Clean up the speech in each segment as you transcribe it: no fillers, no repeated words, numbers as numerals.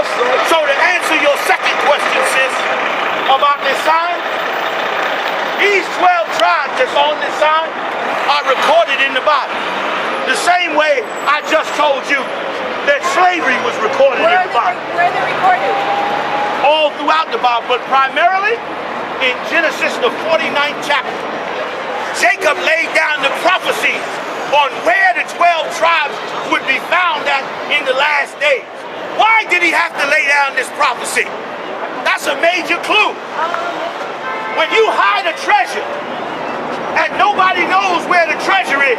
So to answer your second question, sis, about this sign, these 12 tribes that's on this sign are recorded in the Bible. The same way I just told you that slavery was recorded in the Bible. Where are they recorded? All throughout the Bible, but primarily in Genesis, the 49th chapter. Jacob laid down the prophecies on where the 12 tribes would be found at in the last days. Why did he have to lay down this prophecy? That's a major clue. When you hide a treasure and nobody knows where the treasure is,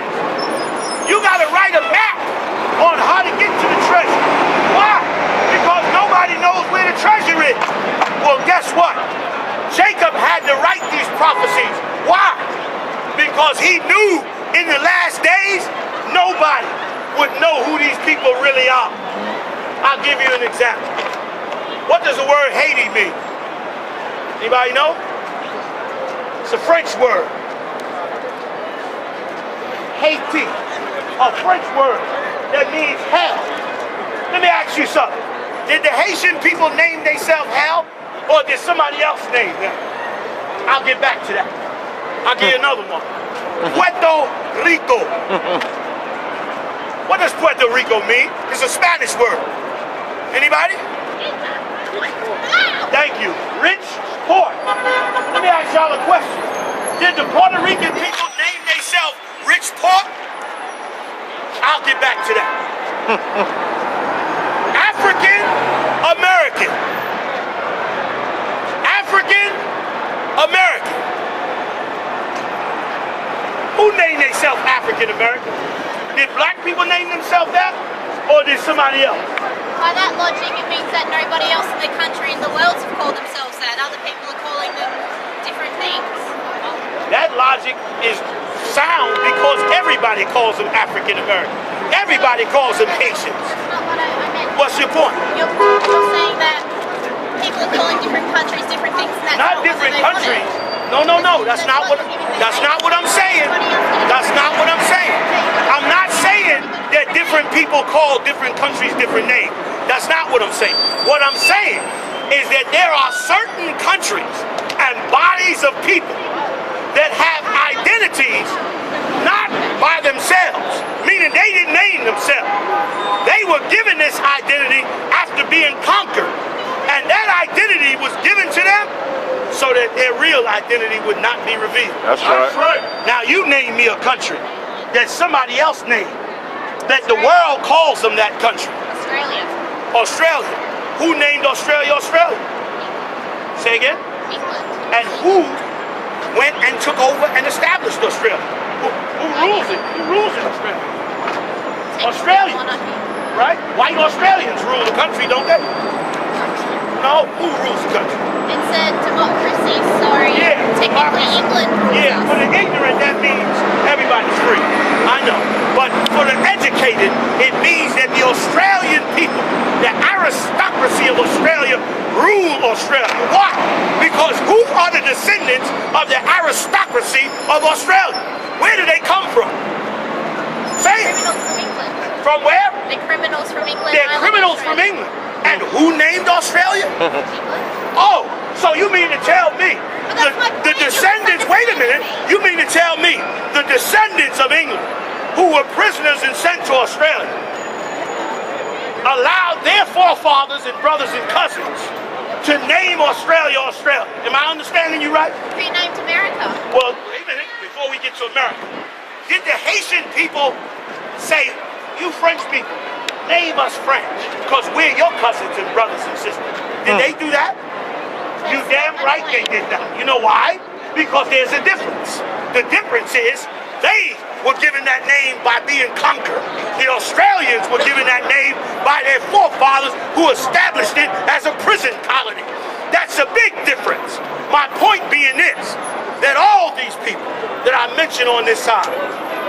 you got to write a map on how to get to the treasure. Why? Because nobody knows where the treasure is. Well, guess what? Jacob had to write these prophecies. Why? Because he knew in the last days, nobody would know who these people really are. I'll give you an example. What does the word Haiti mean? Anybody know? It's a French word. Haiti, a French word that means hell. Let me ask you something. Did the Haitian people name themselves hell, or did somebody else name them? I'll get back to that. I'll give you another one. Puerto Rico. What does Puerto Rico mean? It's a Spanish word. Anybody? Thank you. Rich, poor. Let me ask y'all a question. Did the Puerto Rican people name themselves Rich Poor? I'll get back to that. African American. African American. Who named themselves African American? Did black people name themselves that? Or did somebody else? By that logic, it means that nobody else in the country in the world have called themselves that. Other people are calling them different things. That logic is sound because everybody calls them African American. Everybody calls them Haitians. That's not what I meant. What's your point? You're saying that people are calling different countries different things. And that's Not different countries. No. That's not what I'm saying. That's not what I'm saying. I'm not saying that different people call different countries different names. That's not what I'm saying. What I'm saying is that there are certain countries and bodies of people that have identities not by themselves, meaning they didn't name themselves. They were given this identity after being conquered, and that identity was given to them so that their real identity would not be revealed. That's right. Now you name me a country that somebody else named, that the world calls them that country. Australia. Australia. Who named Australia Australia? Say again? England. And who went and took over and established Australia? Who rules it? Who rules in Australia? Australia. Right? White Australians rule the country, don't they? No, who rules the country? It's a democracy, sorry. Yeah, Technically democracy. England rules Yeah, us. for the ignorant, that means everybody's free. I know. But for the educated, it means that the Australian people, the aristocracy of Australia, rule Australia. Why? Because who are the descendants of the aristocracy of Australia? Where do they come from? Say it. Criminals from England. From where? They're criminals from England. They're Island criminals from Australia. England. And who named Australia? England. Oh, so you mean to tell me that's my the point. descendants, wait a minute, you mean to tell me the descendants of England who were prisoners and sent to Australia allowed their forefathers and brothers and cousins to name Australia Australia? Am I understanding you right? Renamed America. Well, wait a minute, before we get to America. Did the Haitian people say, you French people, name us French, because we're your cousins and brothers and sisters? Did they do that? You damn right they did that. You know why? Because there's a difference. The difference is they were given that name by being conquered. The Australians were given that name by their forefathers who established it as a prison colony. That's a big difference. My point being this, that all these people that I mentioned on this side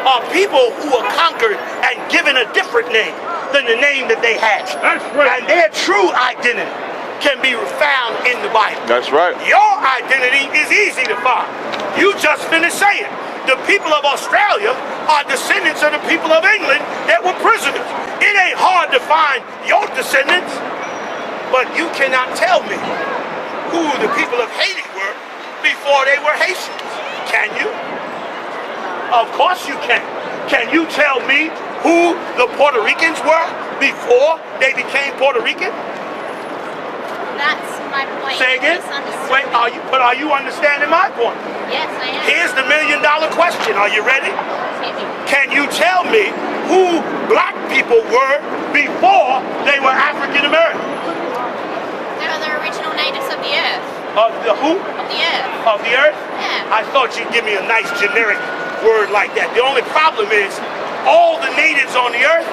are people who were conquered and given a different name than the name that they had. That's right. And their true identity can be found in the Bible. That's right. Your identity is easy to find. You just finished saying the people of Australia are descendants of the people of England that were prisoners. It ain't hard to find your descendants. But you cannot tell me who the people of Haiti were before they were Haitians. Can you? Of course you can. Can you tell me who the Puerto Ricans were before they became Puerto Rican? That's my point. Say again? Wait, are you understanding my point? Yes, I am. Here's the $1,000,000 question. Are you ready? Hit me. Can you tell me who black people were before they were African American? They were the original natives of the earth. Of the who? Of the earth. Of the earth? Yeah. I thought you'd give me a nice generic word like that. The only problem is all the natives on the earth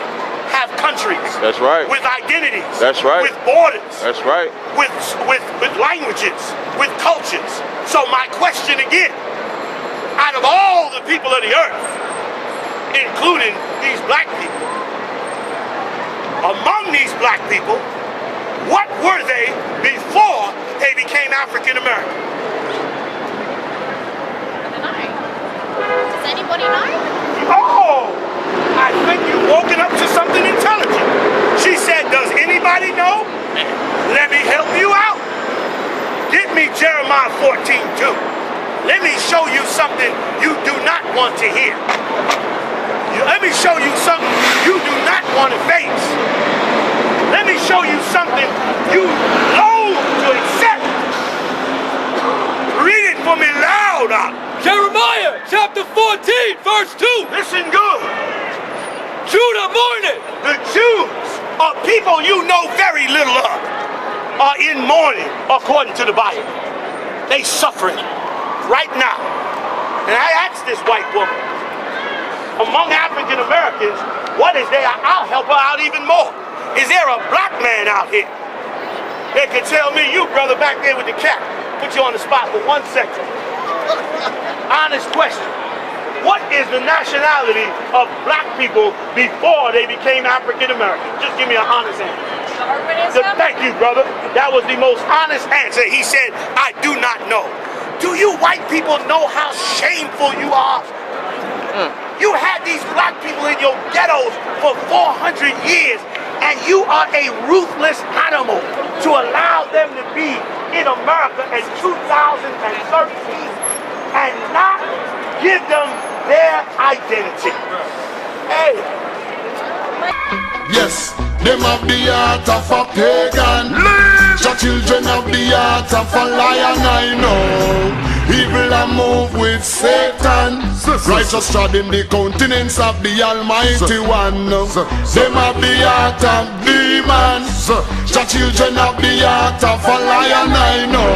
have countries. That's right. With identities. That's right. With borders. That's right. With languages. With cultures. So my question again, out of all the people of the earth, including these black people, among these black people, what were they before they became African American? I don't know. Does anybody know? Oh, I think you've woken up to something intelligent. She said, does anybody know? Let me help you out. Get me Jeremiah 14:2. Let me show you something you do not want to hear. Let me show you something you do not want to face. Let me show you something you loathe to accept. Read it for me loud. Jeremiah chapter 14, verse 2. Listen good. Judah mourneth. The Jews are people you know very little of, are in mourning according to the Bible. They suffering right now. And I asked this white woman, among African Americans, what is there? I'll help her out even more. Is there a black man out here that can tell me, you brother back there with the cap, put you on the spot for 1 second. Honest question. What is the nationality of black people before they became African American? Just give me an honest answer. Thank you, brother. That was the most honest answer. He said, I do not know. Do you white people know how shameful you are? You had these black people in your ghettos for 400 years, and you are a ruthless animal to allow them to be in America in 2013 and not give them their identity. Hey. Yes, them have the heart of a pagan. The children have the heart of a lion, I know. Evil a move with Satan. Righteous trod in the countenance of the Almighty One. Them have the heart of demons. The children have the heart of a lion, I know.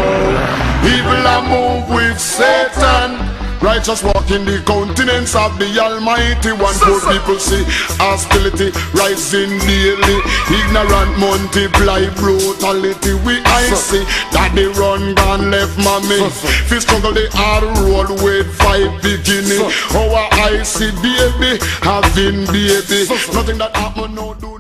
Evil a move with Satan. Righteous walk in the countenance of the Almighty One. Poor people see hostility rising daily. Ignorant multiply brutality. I see that they run gone left mommy. Fi struggle the hard road with 5 beginning. Our I see baby having baby. Nothing that happen no do.